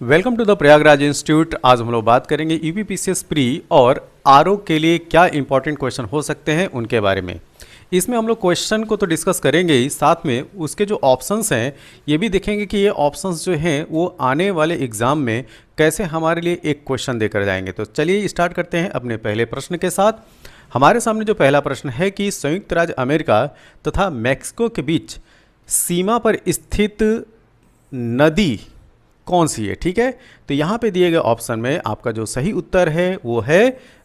Welcome to the Prayagraj institute. आज हम लोग बात करेंगे यूपीपीसीएस प्री और आरओ के लिए क्या इंपॉर्टेंट क्वेश्चन हो सकते हैं उनके बारे में। इसमें हम लोग क्वेश्चन को तो डिस्कस करेंगे ही, साथ में उसके जो ऑप्शंस हैं ये भी देखेंगे कि ये ऑप्शंस जो हैं वो आने वाले एग्ज़ाम में कैसे हमारे लिए एक क्वेश्चन देकर जाएंगे। तो चलिए स्टार्ट करते हैं अपने पहले प्रश्न के साथ। हमारे सामने जो पहला प्रश्न है कि संयुक्त राज्य अमेरिका तथा मैक्सिको के बीच सीमा पर स्थित नदी कौन सी है। ठीक है, तो यहाँ पे दिए गए ऑप्शन में आपका जो सही उत्तर है वो है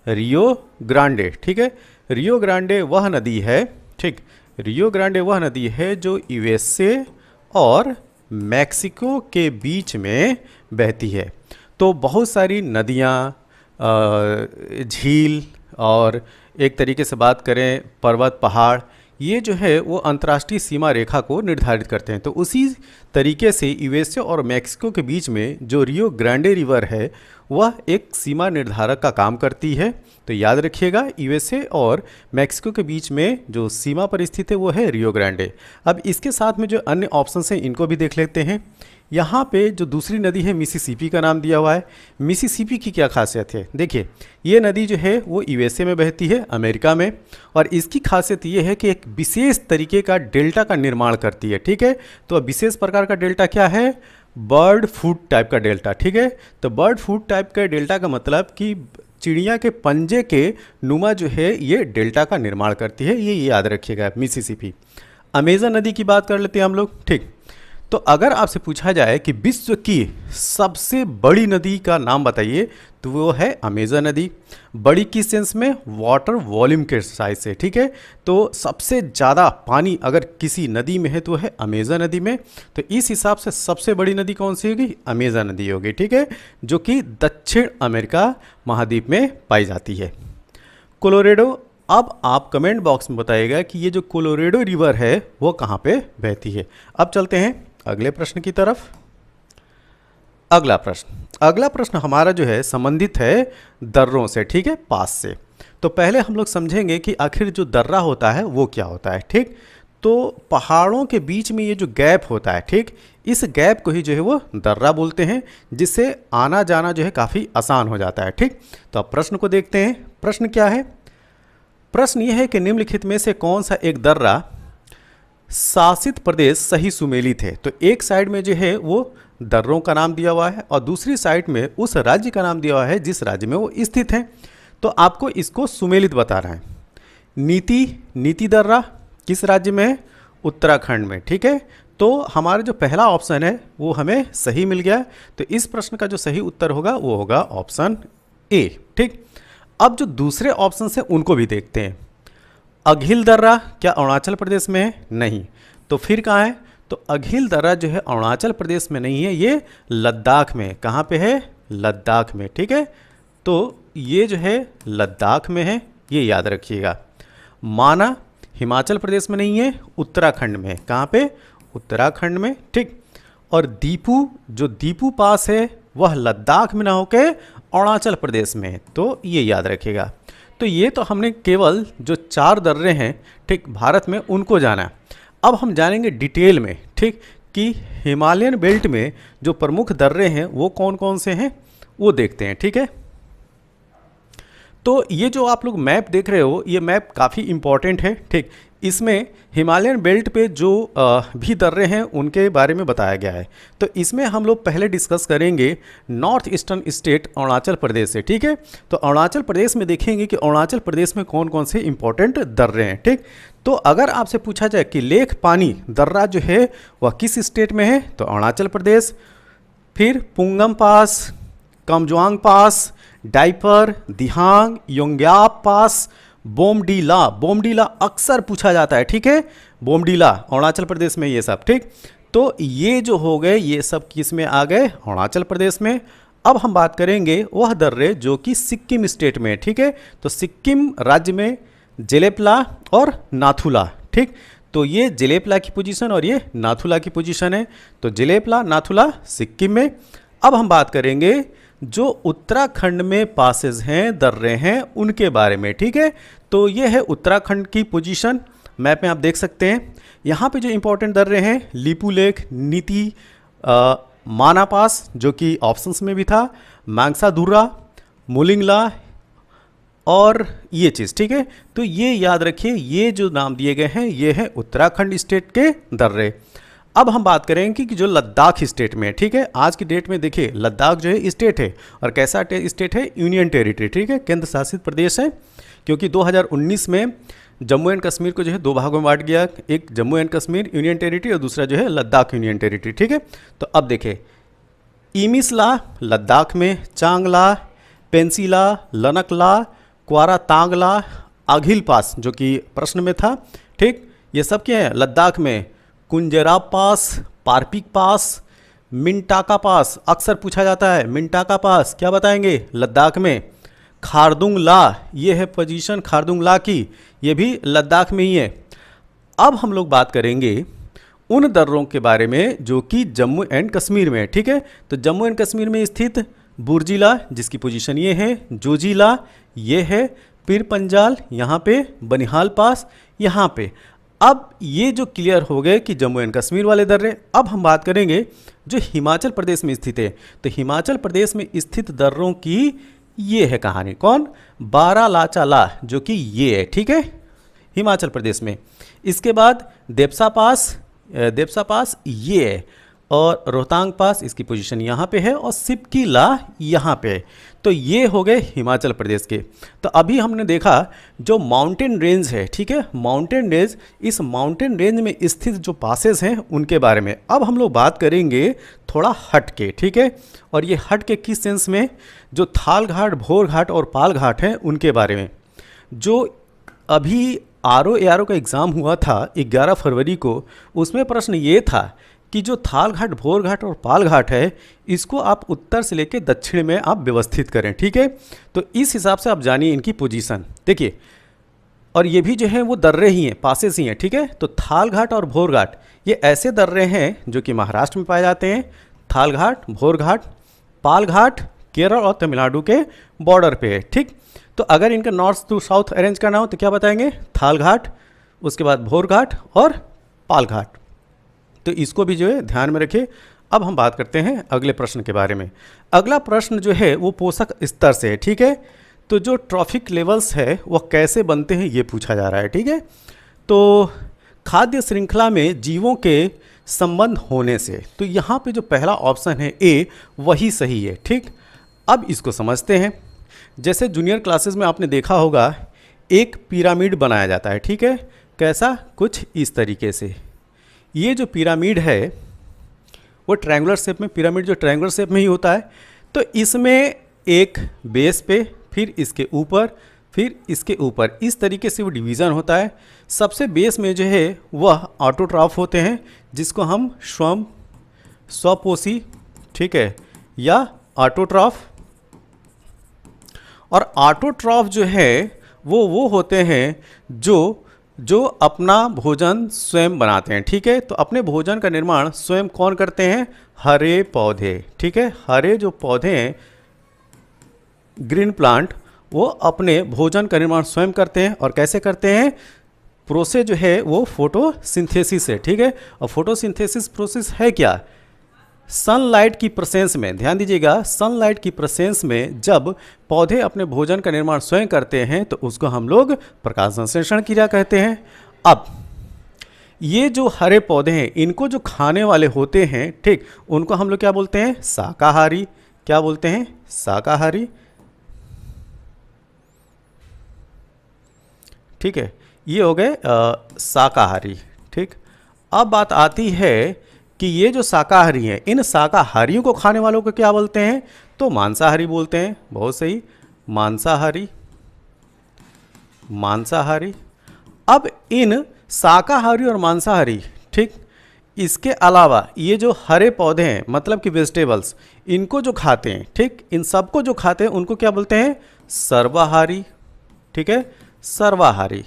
रियो ग्रांडे। ठीक है, रियो ग्रांडे वह नदी है, ठीक, रियो ग्रांडे वह नदी है जो यूएसए और मैक्सिको के बीच में बहती है। तो बहुत सारी नदियाँ, झील और एक तरीके से बात करें पर्वत पहाड़, ये जो है वो अंतर्राष्ट्रीय सीमा रेखा को निर्धारित करते हैं। तो उसी तरीके से यूएसए और मैक्सिको के बीच में जो रियो ग्रांडे रिवर है वह एक सीमा निर्धारक का काम करती है। तो याद रखिएगा, यूएसए और मैक्सिको के बीच में जो सीमा पर स्थित है वो है रियो ग्रांडे। अब इसके साथ में जो अन्य ऑप्शंस हैं इनको भी देख लेते हैं। यहाँ पे जो दूसरी नदी है मिसिसिपी का नाम दिया हुआ है। मिसिसिपी की क्या खासियत है, देखिए ये नदी जो है वो यूएसए में बहती है, अमेरिका में, और इसकी खासियत ये है कि एक विशेष तरीके का डेल्टा का निर्माण करती है। ठीक है, तो अब विशेष प्रकार का डेल्टा क्या है, बर्ड फूट टाइप का डेल्टा। ठीक है, तो बर्ड फूट टाइप का डेल्टा का मतलब कि चिड़िया के पंजे के नुमा जो है ये डेल्टा का निर्माण करती है, ये याद रखिएगा मिसिसिपी। अमेजन नदी की बात कर लेते हैं हम लोग। ठीक, तो अगर आपसे पूछा जाए कि विश्व की सबसे बड़ी नदी का नाम बताइए तो वो है अमेजन नदी। बड़ी किस सेंस में, वाटर वॉल्यूम के साइज से। ठीक है, तो सबसे ज़्यादा पानी अगर किसी नदी में है तो है अमेजन नदी में। तो इस हिसाब से सबसे बड़ी नदी कौन सी होगी, अमेजन नदी होगी। ठीक है, जो कि दक्षिण अमेरिका महाद्वीप में पाई जाती है। कोलोरेडो, अब आप कमेंट बॉक्स में बताइएगा कि ये जो कोलोरेडो रिवर है वो कहाँ पे बहती है। अब चलते हैं अगले प्रश्न की तरफ। अगला प्रश्न हमारा जो है संबंधित है दर्रों से। ठीक है, पास से। तो पहले हम लोग समझेंगे कि आखिर जो दर्रा होता है वो क्या होता है। ठीक, तो पहाड़ों के बीच में ये जो गैप होता है, ठीक, इस गैप को ही जो है वो दर्रा बोलते हैं, जिससे आना जाना जो है काफ़ी आसान हो जाता है। ठीक, तो अब प्रश्न को देखते हैं। प्रश्न क्या है, प्रश्न ये है कि निम्नलिखित में से कौन सा एक दर्रा शासित प्रदेश सही सुमेलित है। तो एक साइड में जो है वो दर्रों का नाम दिया हुआ है और दूसरी साइड में उस राज्य का नाम दिया हुआ है जिस राज्य में वो स्थित है। तो आपको इसको सुमेलित बता रहा है। नीति दर्रा किस राज्य में है, उत्तराखंड में। ठीक है, तो हमारा जो पहला ऑप्शन है वो हमें सही मिल गया। तो इस प्रश्न का जो सही उत्तर होगा वो होगा ऑप्शन ए। ठीक, अब जो दूसरे ऑप्शन हैं उनको भी देखते हैं। अघिल दर्रा क्या अरुणाचल प्रदेश में है, नहीं, तो फिर कहाँ है, तो अघिल दर्रा जो है अरुणाचल प्रदेश में नहीं है, ये लद्दाख में। कहाँ पे है, लद्दाख में। ठीक है, तो ये जो है लद्दाख में है, ये याद रखिएगा। माना हिमाचल प्रदेश में नहीं है, उत्तराखंड में है। कहाँ पे, उत्तराखंड में। ठीक, और दीपू, जो दीपू पास है वह लद्दाख में ना होकर अरुणाचल प्रदेश में है, तो ये याद रखिएगा। तो ये तो हमने केवल जो 4 दर्रे हैं, ठीक, भारत में, उनको जाना है। अब हम जानेंगे डिटेल में, ठीक, कि हिमालयन बेल्ट में जो प्रमुख दर्रे हैं वो कौन कौन से हैं वो देखते हैं। ठीक है, तो ये जो आप लोग मैप देख रहे हो ये मैप काफ़ी इम्पॉर्टेंट है। ठीक, इसमें हिमालयन बेल्ट पे जो भी दर्रे हैं उनके बारे में बताया गया है। तो इसमें हम लोग पहले डिस्कस करेंगे north eastern state Arunachal Pradesh से। ठीक है, तो अरुणाचल प्रदेश में देखेंगे कि अरुणाचल प्रदेश में कौन कौन से इंपॉर्टेंट दर्रे हैं। ठीक, तो अगर आपसे पूछा जाए कि लेख पानी दर्रा जो है वह किस स्टेट में है, तो अरुणाचल प्रदेश। फिर पुंगम पास, कमजुआंग पास, डाइपर, दिहांग, योंग्याप पास, बोमडीला अक्सर पूछा जाता है। ठीक है, बोमडीला अरुणाचल प्रदेश में ये सब। ठीक, तो ये जो हो गए ये सब किस में आ गए, अरुणाचल प्रदेश में। अब हम बात करेंगे वह दर्रे जो कि सिक्किम स्टेट में। ठीक है, तो सिक्किम राज्य में जेलेपला और नाथुला। ठीक, तो ये जेलेपला की पोजीशन और ये नाथुला की पोजीशन है। तो जेलेपला नाथुला सिक्किम में। अब हम बात करेंगे जो उत्तराखंड में पासेज हैं, दर्रे हैं, उनके बारे में। ठीक है, तो ये है उत्तराखंड की पोजीशन, मैप में आप देख सकते हैं। यहाँ पे जो इंपॉर्टेंट दर्रे हैं लिपू लेक, नीति माना पास जो कि ऑप्शंस में भी था, मांगसा धुर्रा, मुलिंगला और ये चीज़, ठीक है। तो ये याद रखिए, ये जो नाम दिए गए हैं ये हैं उत्तराखंड स्टेट के दर्रे। अब हम बात करेंगे कि जो लद्दाख स्टेट में है, ठीक है। आज की डेट में देखिए लद्दाख जो है स्टेट है, और कैसा स्टेट है, यूनियन टेरिटरी, ठीक है, केंद्र शासित प्रदेश है। क्योंकि 2019 में जम्मू एंड कश्मीर को जो है दो भागों में बांट गया, एक Jammu and Kashmir union territory और दूसरा जो है लद्दाख यूनियन टेरिटरी, ठीक है। तो अब देखिए ईमिसला लद्दाख में, चांगला, पेंसिला, लनकला, क्वारा तांगला, आघिल पास जो कि प्रश्न में था, ठीक, ये सब क्या है लद्दाख में। कुंजराब पास, पारपिक पास, मिंटाका पास अक्सर पूछा जाता है, मिंटाका पास क्या बताएंगे लद्दाख में। खारदुंग ला, ये है पोजीशन खारदुंग ला की, ये भी लद्दाख में ही है। अब हम लोग बात करेंगे उन दर्रों के बारे में जो कि जम्मू एंड कश्मीर में है, ठीक है। तो जम्मू एंड कश्मीर में स्थित बुर्जिला जिसकी पोजीशन ये है, जोजिला ये है, पीर पंजाल यहाँ पे, बनिहाल पास यहाँ पे। अब ये जो क्लियर हो गए कि जम्मू एंड कश्मीर वाले दर्रे। अब हम बात करेंगे जो हिमाचल प्रदेश में स्थित है। तो हिमाचल प्रदेश में स्थित दर्रों की ये है कहानी, कौन, बारालाचाला जो कि ये है, ठीक है, हिमाचल प्रदेश में। इसके बाद देपसा पास ये है, और रोहतांग पास इसकी पोजीशन यहाँ पे है, और सिपकी ला यहाँ पे है। तो ये हो गए हिमाचल प्रदेश के। तो अभी हमने देखा जो माउंटेन रेंज है, ठीक है, माउंटेन रेंज, इस माउंटेन रेंज में स्थित जो पासेस हैं उनके बारे में। अब हम लोग बात करेंगे थोड़ा हट के, ठीक है। और ये हट के किस सेंस में, जो थाल घाट, भोर घाट और पाल घाट हैं उनके बारे में। जो अभी आरओ का एग्ज़ाम हुआ था 11 फरवरी को, उसमें प्रश्न ये था कि जो थाल घाट, भोर घाट और पाल घाट है इसको आप उत्तर से लेकर दक्षिण में आप व्यवस्थित करें, ठीक है। तो इस हिसाब से आप जानिए इनकी पोजीशन, देखिए। और ये भी जो है वो दर्रे ही हैं, पासेस ही हैं, ठीक है। तो थाल घाट और भोर घाट ये ऐसे दर्रे हैं जो कि महाराष्ट्र में पाए जाते हैं। थाल घाट, भोर घाट, पाल घाट केरल और तमिलनाडु के बॉर्डर पे है, ठीक। तो अगर इनका नॉर्थ टू साउथ अरेंज करना हो तो क्या बताएंगे, थाल घाट, उसके बाद भोर घाट और पाल घाट। तो इसको भी जो है ध्यान में रखिए। अब हम बात करते हैं अगले प्रश्न के बारे में। अगला प्रश्न जो है वो पोषक स्तर से है, ठीक है। तो जो ट्रॉफिक लेवल्स है वह कैसे बनते हैं ये पूछा जा रहा है, ठीक है। तो खाद्य श्रृंखला में जीवों के संबंध होने से, तो यहाँ पे जो पहला ऑप्शन है ए वही सही है, ठीक। अब इसको समझते हैं। जैसे जूनियर क्लासेस में आपने देखा होगा एक पिरामिड बनाया जाता है, ठीक है। कैसा, कुछ इस तरीके से। ये जो पिरामिड है वो ट्रायंगुलर शेप में, पिरामिड जो ट्रायंगुलर शेप में ही होता है। तो इसमें एक बेस पे, फिर इसके ऊपर, फिर इसके ऊपर, इस तरीके से वो डिवीज़न होता है। सबसे बेस में जो है वह ऑटोट्रॉफ होते हैं जिसको हम स्वपोषी, ठीक है, या ऑटोट्रॉफ। और ऑटोट्रॉफ जो है वो होते हैं जो अपना भोजन स्वयं बनाते हैं, ठीक है। तो अपने भोजन का निर्माण स्वयं कौन करते हैं, हरे पौधे, ठीक है। हरे जो पौधे हैं, ग्रीन प्लांट, वो अपने भोजन का निर्माण स्वयं करते हैं। और कैसे करते हैं, प्रोसेस जो है वो फोटोसिंथेसिस है, ठीक है। और फोटोसिंथेसिस प्रोसेस है क्या, सनलाइट की प्रेजेंस में, ध्यान दीजिएगा, सनलाइट की प्रेजेंस में जब पौधे अपने भोजन का निर्माण स्वयं करते हैं तो उसको हम लोग प्रकाश संश्लेषण क्रिया कहते हैं। अब ये जो हरे पौधे हैं इनको जो खाने वाले होते हैं, ठीक, उनको हम लोग क्या बोलते हैं, शाकाहारी। क्या बोलते हैं, शाकाहारी, ठीक है। ये हो गए शाकाहारी, ठीक। अब बात आती है कि ये जो शाकाहारी हैं, इन शाकाहारियों को खाने वालों को क्या बोलते हैं, तो मांसाहारी बोलते हैं। बहुत सही, मांसाहारी, मांसाहारी। अब इन शाकाहारी और मांसाहारी, ठीक, इसके अलावा ये जो हरे पौधे हैं मतलब कि वेजिटेबल्स, इनको जो खाते हैं, ठीक, इन सबको जो खाते हैं उनको क्या बोलते हैं, सर्वाहारी, ठीक है, सर्वाहारी।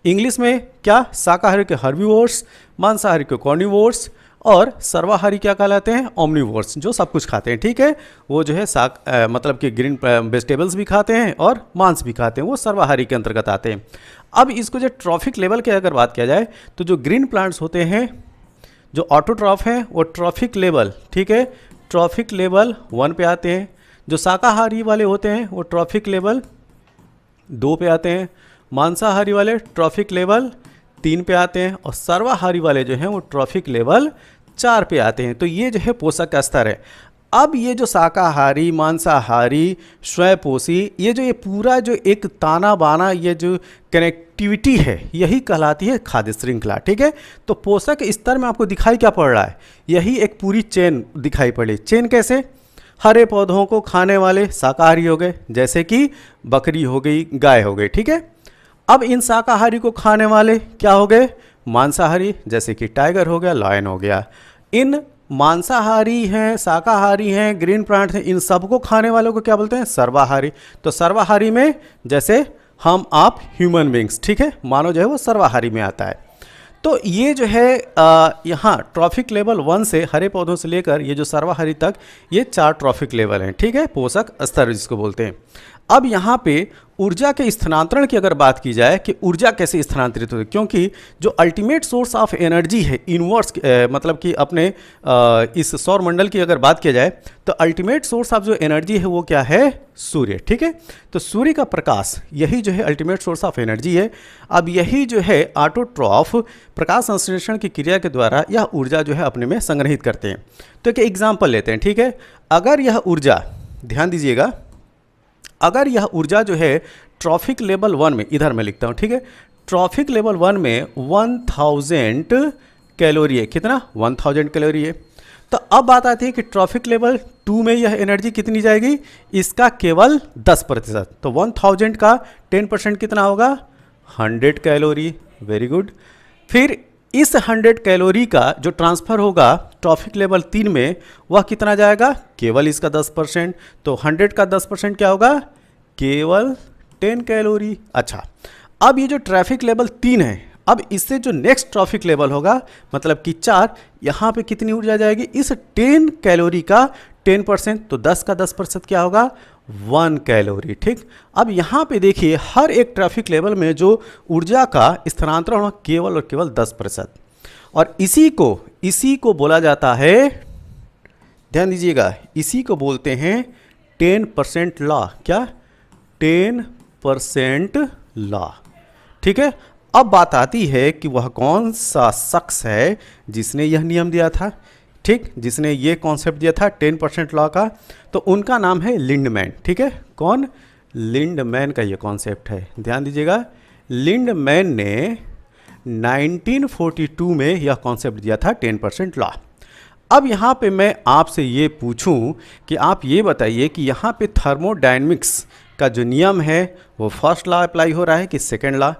इंग्लिश में क्या, शाकाहारी के हर्बीवोर्स, मांसाहारी के कार्निवोर्स, और सर्वाहारी क्या कहलाते हैं, ओमनिवोर्स, जो सब कुछ खाते हैं, ठीक है। वो जो है मतलब कि ग्रीन वेजिटेबल्स भी खाते हैं और मांस भी खाते हैं, वो सर्वाहारी के अंतर्गत आते हैं। अब इसको जो ट्रॉफिक लेवल की अगर बात किया जाए तो जो ग्रीन प्लांट्स होते हैं, जो ऑटोट्रॉफ हैं, वो ट्रॉफिक लेवल, ठीक है, ट्रॉफिक लेवल 1 पे आते हैं, जो शाकाहारी वाले होते हैं वो ट्रॉफिक लेवल 2 पे आते हैं, मांसाहारी वाले ट्रॉफिक लेवल 3 पे आते हैं और सर्वाहारी वाले जो हैं वो ट्रॉफिक लेवल 4 पे आते हैं। तो ये जो है पोषक का स्तर है। अब ये जो शाकाहारी, मांसाहारी, स्वयंपोषी, ये पूरा जो एक ताना बाना, ये जो कनेक्टिविटी है, यही कहलाती है खाद्य श्रृंखला। ठीक है, तो पोषक स्तर में आपको दिखाई क्या पड़ रहा है, यही एक पूरी चेन दिखाई पड़ी। चेन कैसे, हरे पौधों को खाने वाले शाकाहारी हो गए, जैसे कि बकरी हो गई, गाय हो गई। ठीक है, अब इन शाकाहारी को खाने वाले क्या हो गए, मांसाहारी, जैसे कि टाइगर हो गया, लायन हो गया। इन मांसाहारी हैं, शाकाहारी हैं, ग्रीन प्लांट हैं, इन सबको खाने वालों को क्या बोलते हैं, सर्वाहारी। तो सर्वाहारी में जैसे हम आप ह्यूमन बींग्स, ठीक है, मानव जो है वो सर्वाहारी में आता है। तो ये जो है यहाँ ट्रॉफिक लेवल 1 से हरे पौधों से लेकर ये जो सर्वाहारी तक, ये 4 ट्रॉफिक लेवल हैं। ठीक है, पोषक स्तर जिसको बोलते हैं। अब यहाँ पे ऊर्जा के स्थानांतरण की अगर बात की जाए कि ऊर्जा कैसे स्थानांतरित होती है, क्योंकि जो अल्टीमेट सोर्स ऑफ एनर्जी है इनवर्स, मतलब कि अपने इस सौर मंडल की अगर बात किया जाए तो अल्टीमेट सोर्स ऑफ जो एनर्जी है वो क्या है, सूर्य। ठीक है, तो सूर्य का प्रकाश यही जो है अल्टीमेट सोर्स ऑफ एनर्जी है। अब यही जो है ऑटोट्रॉफ प्रकाश संश्लेषण की क्रिया के द्वारा यह ऊर्जा जो है अपने में संग्रहित करते हैं। तो एक एग्जाम्पल लेते हैं। ठीक है, अगर यह ऊर्जा, ध्यान दीजिएगा, अगर यह ऊर्जा जो है ट्रॉफिक लेवल 1 में, इधर मैं लिखता हूँ, ठीक है, ट्रॉफिक लेवल 1 में 1000 कैलोरी है। कितना, 1000 कैलोरी है। तो अब बात आती है कि ट्रॉफिक लेवल 2 में यह एनर्जी कितनी जाएगी, इसका केवल 10%। तो 1000 का 10% कितना होगा, 100 कैलोरी। Very good. फिर इस 100 कैलोरी का जो ट्रांसफ़र होगा ट्रॉफिक लेवल 3 में, वह कितना जाएगा, केवल इसका 10%। तो 100 का 10% क्या होगा, केवल 10 कैलोरी। अच्छा, अब ये जो ट्रैफिक लेवल 3 है, अब इससे जो नेक्स्ट ट्रॉफिक लेवल होगा, मतलब कि 4, यहाँ पे कितनी ऊर्जा जाएगी, इस 10 कैलोरी का 10%, तो 10 का 10% क्या होगा, 1 कैलोरी। ठीक, अब यहाँ पे देखिए हर एक ट्रैफिक लेवल में जो ऊर्जा का स्थानांतरण हुआ केवल और केवल 10%। और इसी को बोला जाता है, ध्यान दीजिएगा, इसी को बोलते हैं 10% लॉ। क्या, 10% लॉ। ठीक है, अब बात आती है कि वह कौन सा शख्स है जिसने यह नियम दिया था, ठीक, जिसने ये कॉन्सेप्ट दिया था 10% लॉ का, तो उनका नाम है लिंडमैन। ठीक है, कौन, लिंडमैन का ये कॉन्सेप्ट है। ध्यान दीजिएगा, लिंडमैन ने 1942 में यह कॉन्सेप्ट दिया था 10% लॉ। अब यहाँ पे मैं आपसे ये पूछूं कि आप ये बताइए कि यहाँ पे थर्मोडायनेमिक्स का जो नियम है वो फर्स्ट लॉ अप्लाई हो रहा है कि सेकेंड लॉ।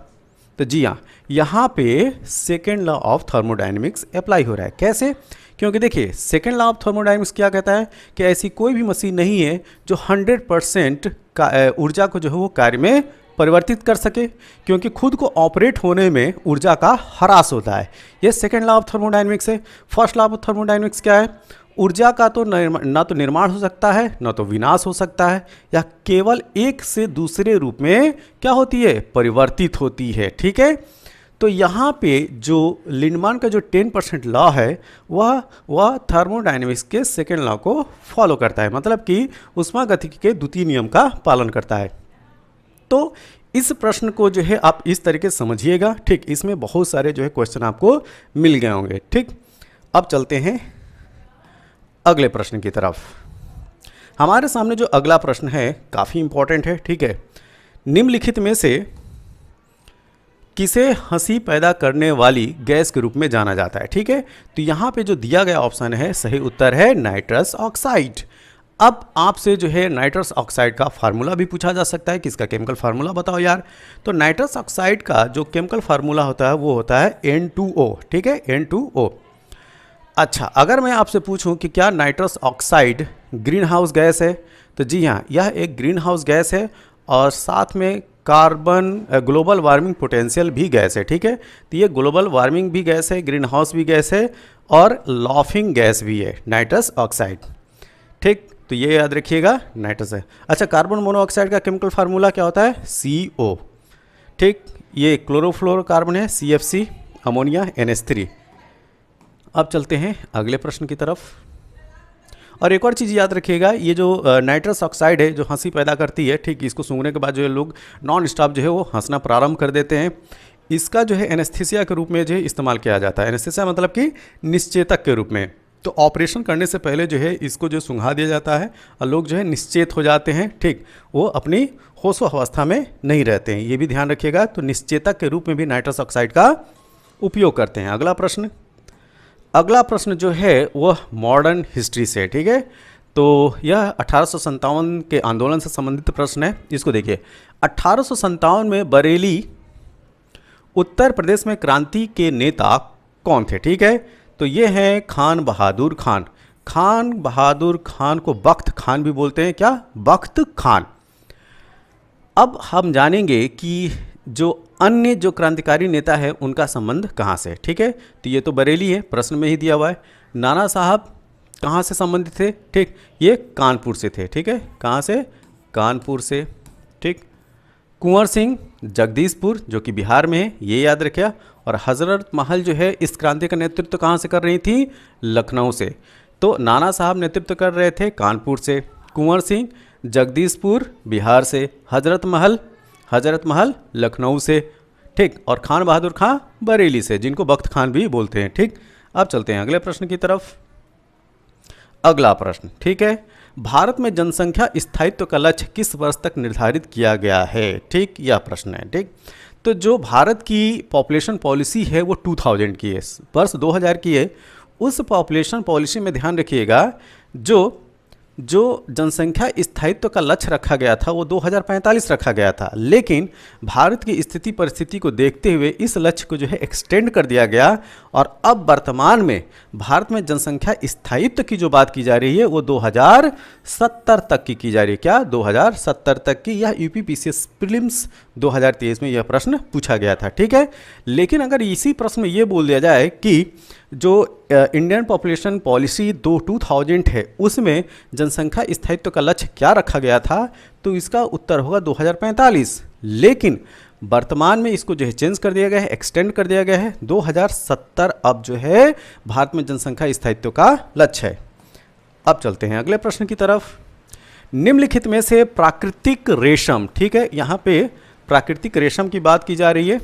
तो जी हाँ, यहाँ पे second law of thermodynamics apply हो रहा है। कैसे, क्योंकि देखिए सेकेंड लॉ ऑफ थर्मोडायनेमिक्स क्या कहता है कि ऐसी कोई भी मशीन नहीं है जो 100% का ऊर्जा को जो है वो कार्य में परिवर्तित कर सके, क्योंकि खुद को ऑपरेट होने में ऊर्जा का ह्रास होता है। ये सेकेंड लॉ ऑफ थर्मोडायनेमिक्स है। फर्स्ट लॉ ऑफ थर्मोडायनेमिक्स क्या है, ऊर्जा का तो ना तो निर्माण हो सकता है ना तो विनाश हो सकता है, या केवल एक से दूसरे रूप में क्या होती है, परिवर्तित होती है। ठीक है, तो यहाँ पे जो लिंडमैन का जो 10% लॉ है वह थर्मोडायनेमिक्स के सेकेंड लॉ को फॉलो करता है, मतलब कि ऊष्मागतिकी के द्वितीय नियम का पालन करता है। तो इस प्रश्न को जो है आप इस तरीके से समझिएगा। ठीक, इसमें बहुत सारे जो है क्वेश्चन आपको मिल गए होंगे। ठीक, अब चलते हैं अगले प्रश्न की तरफ। हमारे सामने जो अगला प्रश्न है काफ़ी इंपॉर्टेंट है। ठीक है, निम्नलिखित में से किसे हंसी पैदा करने वाली गैस के रूप में जाना जाता है। ठीक है, तो यहाँ पे जो दिया गया ऑप्शन है, सही उत्तर है नाइट्रस ऑक्साइड। अब आपसे जो है नाइट्रस ऑक्साइड का फार्मूला भी पूछा जा सकता है कि इसका केमिकल फार्मूला बताओ यार। तो नाइट्रस ऑक्साइड का जो केमिकल फार्मूला होता है वो होता है N2O। ठीक है, N2O। अच्छा, अगर मैं आपसे पूछूं कि क्या nitrous oxide green house gas है, तो जी हाँ, यह एक ग्रीन हाउस गैस है और साथ में कार्बन ग्लोबल वार्मिंग पोटेंशियल भी गैस है। ठीक है, तो ये ग्लोबल वार्मिंग भी गैस है, ग्रीन हाउस भी गैस है और लाफिंग गैस भी है नाइट्रस ऑक्साइड। ठीक, तो ये याद रखिएगा, नाइट्रस है। अच्छा, कार्बन मोनोऑक्साइड का केमिकल फार्मूला क्या होता है, CO। ठीक, ये क्लोरोफ्लोरोकार्बन है, CFC, अमोनिया NH3। अब चलते हैं अगले प्रश्न की तरफ। और एक और चीज़ याद रखिएगा, ये जो नाइट्रस ऑक्साइड है जो हंसी पैदा करती है, ठीक, इसको सूंघने के बाद जो है लोग नॉन स्टॉप जो है वो हंसना प्रारंभ कर देते हैं। इसका जो है एनेस्थीसिया के रूप में जो है इस्तेमाल किया जाता है। एनेस्थीसिया मतलब कि निश्चेतक के रूप में। तो ऑपरेशन करने से पहले जो है इसको जो सूंघा दिया जाता है और लोग जो है निश्चेत हो जाते हैं, ठीक, वो अपनी होशो अवस्था में नहीं रहते हैं, ये भी ध्यान रखिएगा। तो निश्चेतक के रूप में भी नाइट्रस ऑक्साइड का उपयोग करते हैं। अगला प्रश्न जो है वह मॉडर्न हिस्ट्री से, ठीक है। तो यह 1857 के आंदोलन से संबंधित प्रश्न है। इसको देखिए, 1857 में बरेली उत्तर प्रदेश में क्रांति के नेता कौन थे, ठीक है। तो ये हैं खान बहादुर खान। खान बहादुर खान को बख्त खान भी बोलते हैं, क्या, बख्त खान। अब हम जानेंगे कि जो अन्य जो क्रांतिकारी नेता है उनका संबंध कहाँ से, ठीक है। तो ये तो बरेली है, प्रश्न में ही दिया हुआ है। नाना साहब कहाँ से संबंधित थे, ठीक, ये कानपुर से थे, ठीक है। कहाँ से, कानपुर से, ठीक। कुंवर सिंह जगदीशपुर जो कि बिहार में है, ये याद रखिए। और हजरत महल जो है इस क्रांति का नेतृत्व कहाँ से कर रही थी, लखनऊ से। तो नाना साहब नेतृत्व कर रहे थे कानपुर से, कुंवर सिंह जगदीशपुर बिहार से, हजरत महल लखनऊ से, ठीक। और खान बहादुर खां बरेली से, जिनको बख्त खान भी बोलते हैं, ठीक। अब चलते हैं अगले प्रश्न की तरफ। अगला प्रश्न, ठीक है, भारत में जनसंख्या स्थायित्व का लक्ष्य किस वर्ष तक निर्धारित किया गया है, ठीक, यह प्रश्न है, ठीक। तो जो भारत की पॉपुलेशन पॉलिसी है वो 2000 की है, वर्ष 2000 की है। उस पॉपुलेशन पॉलिसी में ध्यान रखिएगा, जो जनसंख्या स्थायित्व का लक्ष्य रखा गया था वो 2045 रखा गया था। लेकिन भारत की स्थिति परिस्थिति को देखते हुए इस लक्ष्य को जो है एक्सटेंड कर दिया गया और अब वर्तमान में भारत में जनसंख्या स्थायित्व की जो बात की जा रही है वो 2070 तक की जा रही है, क्या, 2070 तक की। यह यूपीपीसीएस प्रीलिम्स 2023 में यह प्रश्न पूछा गया था, ठीक है। लेकिन अगर इसी प्रश्न में ये बोल दिया जाए कि जो इंडियन पॉपुलेशन पॉलिसी 2000 है उसमें जनसंख्या स्थायित्व का लक्ष्य क्या रखा गया था, तो इसका उत्तर होगा 2045। लेकिन वर्तमान में इसको जो है चेंज कर दिया गया है, एक्सटेंड कर दिया गया है, 2070 अब जो है भारत में जनसंख्या स्थायित्व का लक्ष्य है। अब चलते हैं अगले प्रश्न की तरफ। निम्नलिखित में से प्राकृतिक रेशम, ठीक है, यहाँ पे प्राकृतिक रेशम की बात की जा रही है।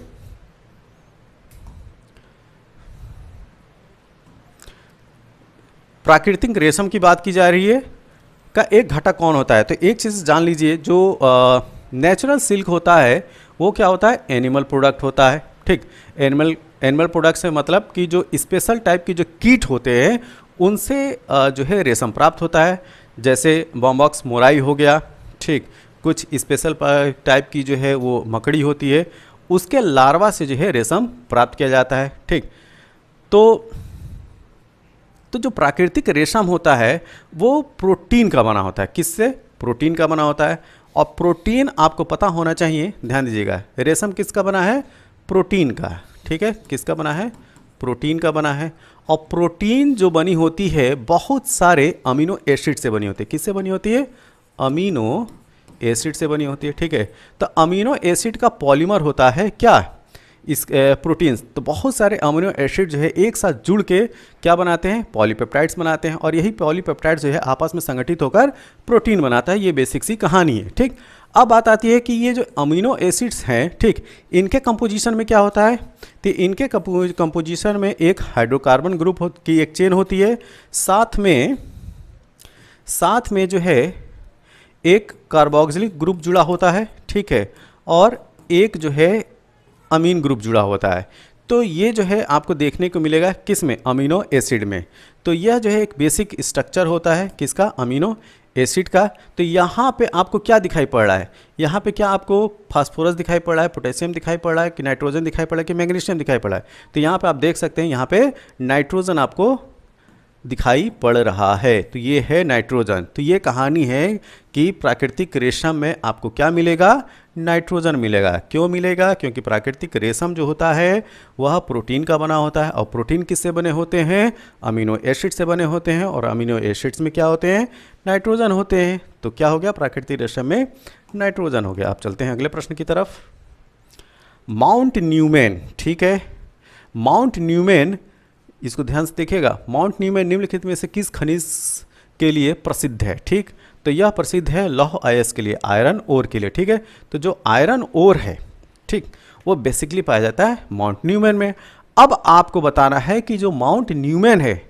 प्राकृतिक रेशम की बात की जा रही है का एक घटक कौन होता है। तो एक चीज़ जान लीजिए, जो नेचुरल सिल्क होता है वो क्या होता है, एनिमल प्रोडक्ट होता है, ठीक। एनिमल प्रोडक्ट से मतलब कि जो स्पेशल टाइप की जो कीट होते हैं उनसे जो है रेशम प्राप्त होता है। जैसे बॉम्बॉक्स मोराई हो गया, ठीक, कुछ स्पेशल टाइप की जो है वो मकड़ी होती है, उसके लार्वा से जो है रेशम प्राप्त किया जाता है, ठीक। तो जो प्राकृतिक रेशम होता है वो प्रोटीन का बना होता है। किससे, प्रोटीन का बना होता है। और प्रोटीन आपको पता होना चाहिए, ध्यान दीजिएगा, रेशम किसका बना है, प्रोटीन का, ठीक है, किसका बना है, प्रोटीन का बना है। और प्रोटीन जो बनी होती है बहुत सारे अमीनो एसिड से बनी होती है। किससे बनी होती है, अमीनो एसिड से बनी होती है, ठीक है। तो अमीनो एसिड का पॉलीमर होता है क्या, इस प्रोटीन्स। तो बहुत सारे अमीनो एसिड जो है एक साथ जुड़ के क्या बनाते हैं, पॉलीपेप्टाइड्स बनाते हैं। और यही पॉलीपेप्टाइड्स जो है आपस में संगठित होकर प्रोटीन बनाता है। ये बेसिक सी कहानी है, ठीक। अब बात आती है कि ये जो अमीनो एसिड्स हैं, ठीक, इनके कंपोजिशन में क्या होता है। तो इनके कंपोजिशन में एक हाइड्रोकार्बन ग्रुप की एक चेन होती है, साथ में जो है एक कार्बोक्सिलिक ग्रुप जुड़ा होता है, ठीक है, और एक जो है अमीन ग्रुप जुड़ा होता है। तो ये जो है आपको देखने को मिलेगा किस में, अमीनो एसिड में। तो यह जो है एक बेसिक स्ट्रक्चर होता है किसका, अमीनो एसिड का। तो यहाँ पे आपको क्या दिखाई पड़ रहा है, यहाँ पे क्या आपको फास्फोरस दिखाई पड़ रहा है, पोटेशियम दिखाई पड़ रहा है, कि नाइट्रोजन दिखाई पड़ रहा है, कि मैग्नीशियम दिखाई पड़ रहा है। तो यहाँ पे आप देख सकते हैं, यहाँ पे नाइट्रोजन आपको दिखाई पड़ रहा है। तो ये है नाइट्रोजन। तो ये कहानी है कि प्राकृतिक रेशम में आपको क्या मिलेगा, नाइट्रोजन मिलेगा। क्यों मिलेगा, क्योंकि प्राकृतिक रेशम जो होता है वह प्रोटीन का बना होता है। और प्रोटीन किससे बने होते हैं, अमीनो एसिड से बने होते हैं। और अमीनो एसिड्स में क्या होते हैं, नाइट्रोजन होते हैं। तो क्या हो गया, प्राकृतिक रेशम में नाइट्रोजन हो गया। आप चलते हैं अगले प्रश्न की तरफ। माउंट न्यूमैन, ठीक है, माउंट न्यूमैन, इसको ध्यान से देखिएगा। माउंट न्यूमैन निम्नलिखित में से किस खनिज के लिए प्रसिद्ध है, ठीक। तो यह प्रसिद्ध है लौह अयस्क के लिए, आयरन ओर के लिए, ठीक है। तो जो आयरन ओर है, ठीक, वो बेसिकली पाया जाता है माउंट न्यूमैन में। अब आपको बताना है कि जो माउंट न्यूमैन है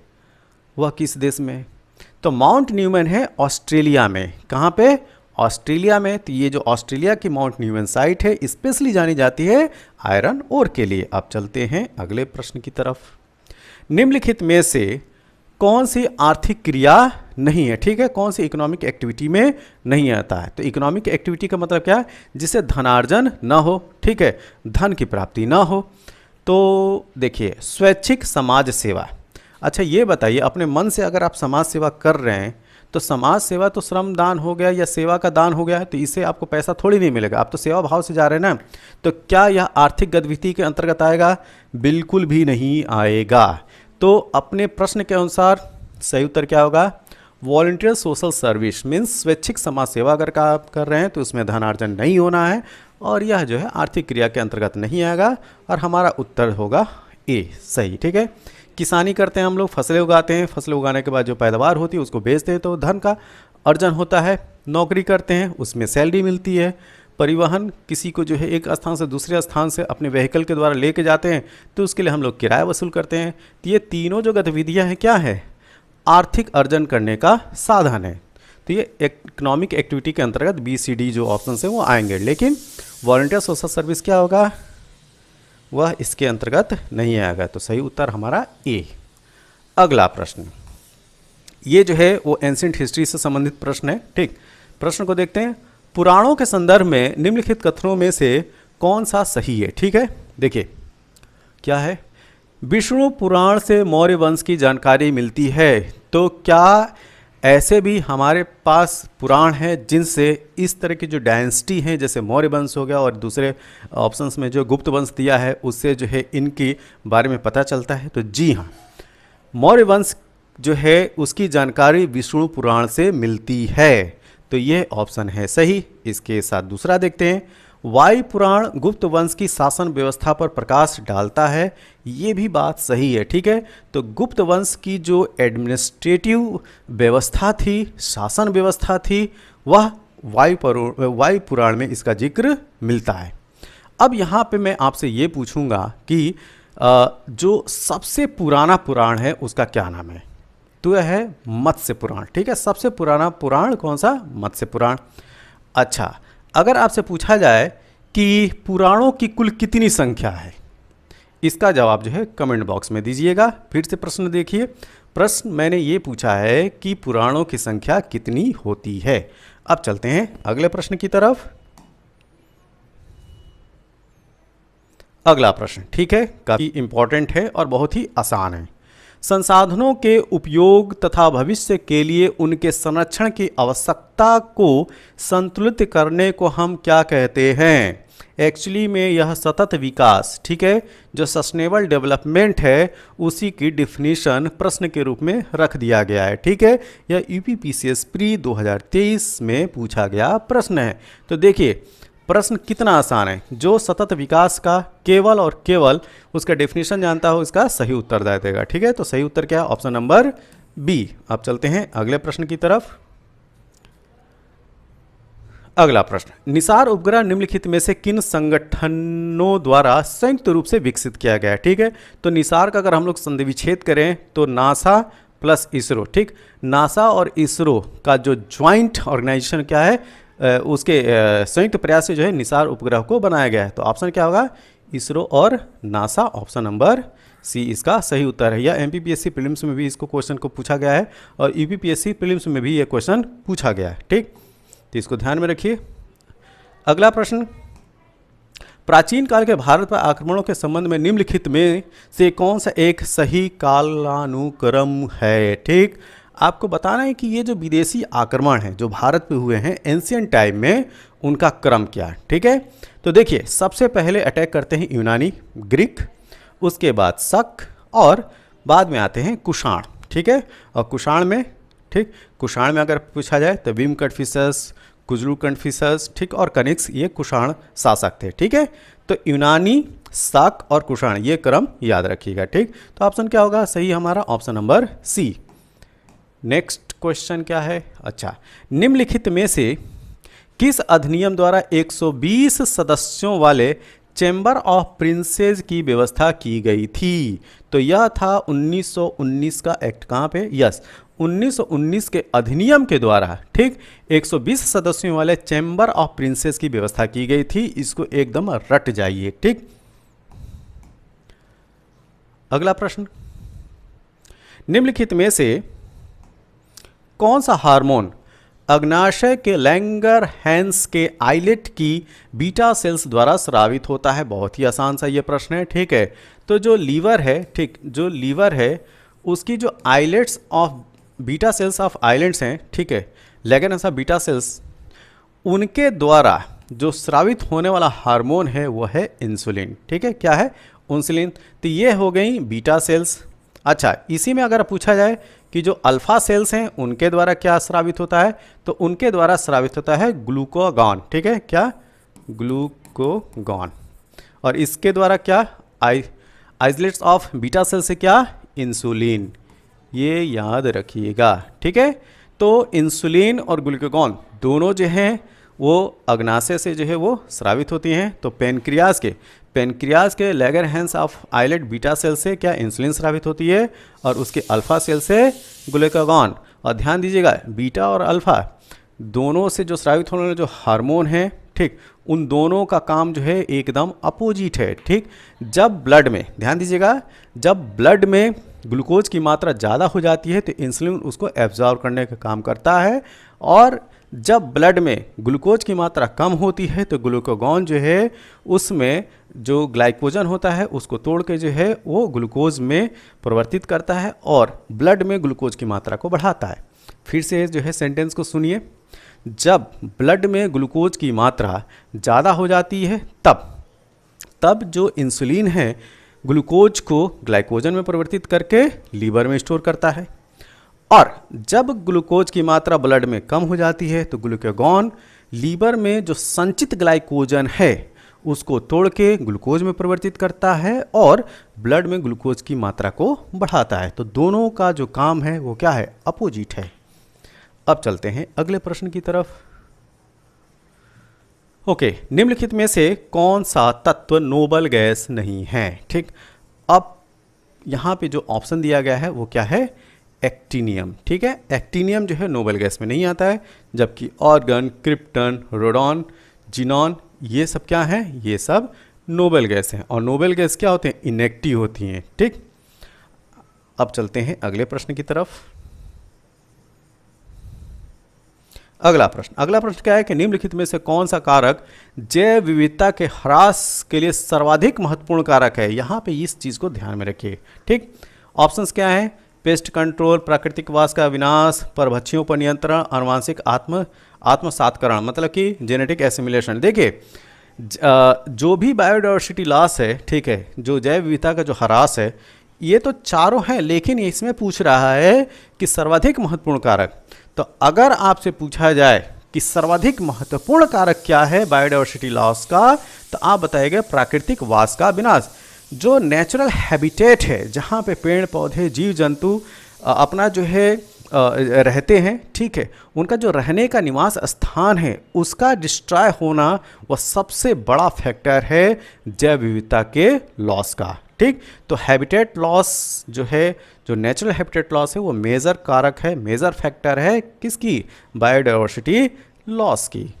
वह किस देश में है। तो माउंट न्यूमैन है ऑस्ट्रेलिया में। कहाँ पे? ऑस्ट्रेलिया में। तो ये जो ऑस्ट्रेलिया की माउंट न्यूमैन साइट है स्पेशली जानी जाती है आयरन ओर के लिए। अब चलते हैं अगले प्रश्न की तरफ। निम्नलिखित में से कौन सी आर्थिक क्रिया नहीं है, ठीक है, कौन सी इकोनॉमिक एक्टिविटी में नहीं आता है। तो इकोनॉमिक एक्टिविटी का मतलब क्या है? जिससे धनार्जन ना हो, ठीक है, धन की प्राप्ति ना हो। तो देखिए, स्वैच्छिक समाज सेवा। अच्छा ये बताइए, अपने मन से अगर आप समाज सेवा कर रहे हैं तो समाज सेवा तो श्रम दान हो गया या सेवा का दान हो गया है, तो इससे आपको पैसा थोड़ी नहीं मिलेगा, आप तो सेवा भाव से जा रहे हैं ना। तो क्या यह आर्थिक गतिविधि के अंतर्गत आएगा? बिल्कुल भी नहीं आएगा। तो अपने प्रश्न के अनुसार सही उत्तर क्या होगा? वॉलंटियर सोशल सर्विस मीन्स स्वैच्छिक समाज सेवा अगर का आप कर रहे हैं तो उसमें धनार्जन नहीं होना है और यह जो है आर्थिक क्रिया के अंतर्गत नहीं आएगा और हमारा उत्तर होगा ए, सही, ठीक है। किसानी करते हैं हम लोग, फसलें उगाते हैं, फसलें उगाने के बाद जो पैदावार होती है उसको बेचते हैं तो धन का अर्जन होता है। नौकरी करते हैं, उसमें सैलरी मिलती है। परिवहन, किसी को जो है एक स्थान से दूसरे स्थान से अपने व्हीकल के द्वारा लेके जाते हैं तो उसके लिए हम लोग किराया वसूल करते हैं। तो ये तीनों जो गतिविधियाँ हैं क्या है? आर्थिक अर्जन करने का साधन है। तो ये इकोनॉमिक एक्टिविटी के अंतर्गत BCD जो ऑप्शन है वो आएंगे, लेकिन वॉलंटियर सोशल सर्विस क्या होगा? वह इसके अंतर्गत नहीं आएगा। तो सही उत्तर हमारा ए। अगला प्रश्न, ये जो है वो एंशिएंट हिस्ट्री से संबंधित प्रश्न है, ठीक। प्रश्न को देखते हैं। पुराणों के संदर्भ में निम्नलिखित कथनों में से कौन सा सही है, ठीक है। देखिए क्या है, विष्णु पुराण से मौर्य वंश की जानकारी मिलती है। तो क्या ऐसे भी हमारे पास पुराण हैं जिनसे इस तरह की जो डायनेस्टी हैं, जैसे मौर्य वंश हो गया और दूसरे ऑप्शंस में जो गुप्त वंश दिया है उससे जो है इनके बारे में पता चलता है? तो जी हाँ, मौर्य वंश जो है उसकी जानकारी विष्णु पुराण से मिलती है। तो यह ऑप्शन है सही। इसके साथ दूसरा देखते हैं। वायु पुराण गुप्त वंश की शासन व्यवस्था पर प्रकाश डालता है। ये भी बात सही है, ठीक है। तो गुप्त वंश की जो एडमिनिस्ट्रेटिव व्यवस्था थी, शासन व्यवस्था थी, वह वायु पुराण में इसका जिक्र मिलता है। अब यहाँ पे मैं आपसे ये पूछूंगा कि जो सबसे पुराना पुराण है उसका क्या नाम है? तो यह है मत्स्य पुराण, ठीक है। सबसे पुराना पुराण कौन सा? मत्स्य पुराण। अच्छा, अगर आपसे पूछा जाए कि पुराणों की कुल कितनी संख्या है, इसका जवाब जो है कमेंट बॉक्स में दीजिएगा। फिर से प्रश्न देखिए। प्रश्न मैंने ये पूछा है कि पुराणों की संख्या कितनी होती है। अब चलते हैं अगले प्रश्न की तरफ। अगला प्रश्न, ठीक है, काफी इंपॉर्टेंट है और बहुत ही आसान है। संसाधनों के उपयोग तथा भविष्य के लिए उनके संरक्षण की आवश्यकता को संतुलित करने को हम क्या कहते हैं? एक्चुअली में यह सतत विकास, ठीक है, जो सस्टेनेबल डेवलपमेंट है उसी की डिफिनीशन प्रश्न के रूप में रख दिया गया है, ठीक है। यह UPPCS प्री 2023 में पूछा गया प्रश्न है। तो देखिए प्रश्न कितना आसान है। जो सतत विकास का केवल और केवल उसका डेफिनेशन जानता हो इसका सही उत्तर दे देगा, ठीक है। तो सही उत्तर क्या है? Option number B. अब चलते हैं अगले प्रश्न की तरफ। अगला प्रश्न, निसार उपग्रह निम्नलिखित में से किन संगठनों द्वारा संयुक्त रूप से विकसित किया गया है? ठीक है, तो निसार का अगर हम लोग संधि विच्छेद करें तो नासा प्लस इसरो, ठीक। नासा और इसरो का जो ज्वाइंट ऑर्गेनाइजेशन क्या है, उसके संयुक्त प्रयास से जो है निसार उपग्रह को बनाया गया है। तो ऑप्शन क्या होगा? इसरो और नासा। ऑप्शन नंबर सी इसका सही उत्तर है। या MPPSC प्रीलिम्स में भी इसको क्वेश्चन को पूछा गया है और UPPSC प्रीलिम्स में भी ये क्वेश्चन पूछा गया है, ठीक। तो इसको ध्यान में रखिए। अगला प्रश्न, प्राचीन काल के भारत पर आक्रमणों के संबंध में निम्नलिखित में से कौन सा एक सही कालानुक्रम है? ठीक, आपको बताना है कि ये जो विदेशी आक्रमण हैं जो भारत पे हुए हैं एंशिएंट टाइम में, उनका क्रम क्या है, ठीक है। तो देखिए सबसे पहले अटैक करते हैं यूनानी, ग्रीक, उसके बाद शक और बाद में आते हैं कुषाण, ठीक है। और कुषाण में, ठीक, कुषाण में अगर पूछा जाए तो भीम कटफिसस, कुजलू कटफिसस, ठीक, और कनिष्क, ये कुषाण शासक थे, ठीक है। तो यूनानी, शक और कुषाण, ये क्रम याद रखिएगा, ठीक। तो ऑप्शन क्या होगा सही हमारा? Option number C. Next question क्या है, अच्छा, निम्नलिखित में से किस अधिनियम द्वारा 120 सदस्यों वाले चैम्बर ऑफ प्रिंसेस की व्यवस्था की गई थी? तो यह था 1919 का एक्ट। कहाँ पे? यस, 1919 के अधिनियम के द्वारा, ठीक, 120 सदस्यों वाले चैम्बर ऑफ प्रिंसेस की व्यवस्था की गई थी। इसको एकदम रट जाइए, ठीक। अगला प्रश्न, निम्नलिखित में से कौन सा हार्मोन अग्नाशय के लैंगरहैंस के आइलेट की बीटा सेल्स द्वारा स्रावित होता है? बहुत ही आसान सा ये प्रश्न है, ठीक है। तो जो लीवर है, ठीक, जो लीवर है उसकी जो islets of beta cells of islets हैं, ठीक है, लैंगरहैंस ऑफ बीटा सेल्स, उनके द्वारा जो स्रावित होने वाला हार्मोन है वो है इंसुलिन, ठीक है। क्या है? इंसुलिन। तो ये हो गई बीटा सेल्स। अच्छा, इसी में अगर पूछा जाए कि जो अल्फा सेल्स हैं उनके द्वारा क्या स्रावित होता है, तो उनके द्वारा स्रावित होता है ग्लूकागॉन, ठीक है। क्या? ग्लूकागॉन। और इसके द्वारा क्या? आइसोलेट्स ऑफ बीटा सेल से क्या? इंसुलिन। ये याद रखिएगा, ठीक है। तो इंसुलिन और ग्लूकागॉन दोनों जो हैं वो अग्नाशय से जो है वो स्रावित होती हैं। तो पेनक्रियाज के Langerhans of islet beta cell से क्या? इंसुलिन स्रावित होती है, और उसके अल्फा सेल से ग्लूकागॉन। और ध्यान दीजिएगा, बीटा और अल्फा दोनों से जो स्रावित होने वाले जो हार्मोन हैं, ठीक, उन दोनों का काम जो है एकदम अपोजिट है, ठीक। जब ब्लड में, ध्यान दीजिएगा, जब ब्लड में ग्लूकोज की मात्रा ज़्यादा हो जाती है तो इंसुलिन उसको एब्जॉर्ब करने का काम करता है, और जब ब्लड में ग्लूकोज की मात्रा कम होती है तो ग्लूकागॉन जो है उसमें जो ग्लाइकोजन होता है उसको तोड़ के जो है वो ग्लूकोज में परिवर्तित करता है और ब्लड में ग्लूकोज की मात्रा को बढ़ाता है। फिर से जो है सेंटेंस को सुनिए, जब ब्लड में ग्लूकोज की मात्रा ज़्यादा हो जाती है तब जो इंसुलिन है ग्लूकोज को ग्लाइकोजन में परिवर्तित करके लीवर में स्टोर करता है, और जब ग्लूकोज की मात्रा ब्लड में कम हो जाती है तो ग्लूकागॉन लीवर में जो संचित ग्लाइकोजन है उसको तोड़ के ग्लूकोज में परिवर्तित करता है और ब्लड में ग्लूकोज की मात्रा को बढ़ाता है। तो दोनों का जो काम है वो क्या है? अपोजिट है। अब चलते हैं अगले प्रश्न की तरफ। ओके, निम्नलिखित में से कौन सा तत्व नोबल गैस नहीं है? ठीक, अब यहाँ पे जो ऑप्शन दिया गया है वो क्या है? एक्टिनियम, ठीक है। एक्टिनियम जो है नोबल गैस में नहीं आता है, जबकि ऑर्गन, क्रिप्टन, रोडॉन, जिनॉन, ये सब क्या है? ये सब नोबल गैस हैं। और नोबल गैस क्या होते हैं? इनेक्टिव होती हैं, ठीक। अब चलते हैं अगले प्रश्न की तरफ। अगला प्रश्न क्या है कि निम्नलिखित में से कौन सा कारक जैव विविधता के ह्रास के लिए सर्वाधिक महत्वपूर्ण कारक है? यहाँ पे इस चीज़ को ध्यान में रखिए, ठीक। ऑप्शंस क्या है? पेस्ट कंट्रोल, प्राकृतिक वास का विनाश, परभक्षियों पर नियंत्रण, आनुवांशिक आत्मसातकरण, मतलब कि जेनेटिक एसिमिलेशन। देखिए, जो भी बायोडाइवर्सिटी लॉस है, ठीक है, जो जैव विविधता का जो ह्रास है, ये तो चारों हैं, लेकिन इसमें पूछ रहा है कि सर्वाधिक महत्वपूर्ण कारक। तो अगर आपसे पूछा जाए कि सर्वाधिक महत्वपूर्ण कारक क्या है बायोडाइवर्सिटी लॉस का, तो आप बताएंगे प्राकृतिक वास का विनाश। जो नेचुरल हैबिटेट है, जहाँ पे पेड़ पौधे जीव जंतु अपना जो है रहते हैं, ठीक है, उनका जो रहने का निवास स्थान है उसका डिस्ट्रॉय होना वह सबसे बड़ा फैक्टर है जैव विविधता के लॉस का, ठीक। तो हैबिटेट लॉस जो है, जो नेचुरल हैबिटेट लॉस है, वो मेजर कारक है, मेजर फैक्टर है किसकी? बायोडाइवर्सिटी लॉस की।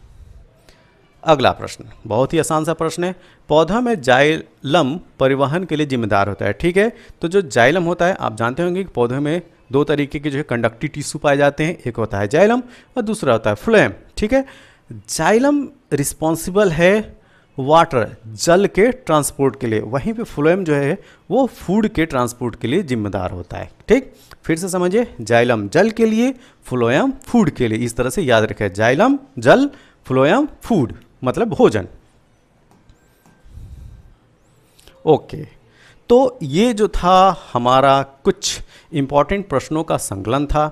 अगला प्रश्न बहुत ही आसान सा प्रश्न है। पौधा में जाइलम परिवहन के लिए जिम्मेदार होता है, ठीक है। तो जो जाइलम होता है, आप जानते होंगे कि पौधे में दो तरीके के जो है कंडक्टिव टिश्यू पाए जाते हैं, एक होता है जाइलम और दूसरा होता है फ्लोएम, ठीक है। जाइलम रिस्पॉन्सिबल है वाटर, जल के ट्रांसपोर्ट के लिए, वहीं पे फ्लोएम जो है वो फूड के ट्रांसपोर्ट के लिए जिम्मेदार होता है, ठीक। फिर से समझिए, जाइलम जल के लिए, फ्लोएम फूड के लिए, इस तरह से याद रखें, जाइलम जल, फ्लोएम फूड, मतलब भोजन। ओके, तो ये जो था हमारा कुछ इंपॉर्टेंट प्रश्नों का संकलन था।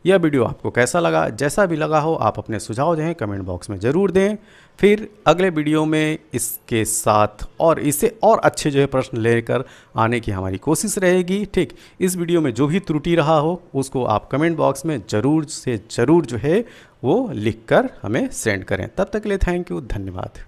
यह वीडियो आपको कैसा लगा, जैसा भी लगा हो आप अपने सुझाव जो हैं कमेंट बॉक्स में ज़रूर दें। फिर अगले वीडियो में इसके साथ और इससे और अच्छे जो है प्रश्न लेकर आने की हमारी कोशिश रहेगी। ठीक, इस वीडियो में जो भी त्रुटि रहा हो उसको आप कमेंट बॉक्स में ज़रूर से ज़रूर जो है वो लिख कर हमें सेंड करें। तब तक के लिए थैंक यू, धन्यवाद।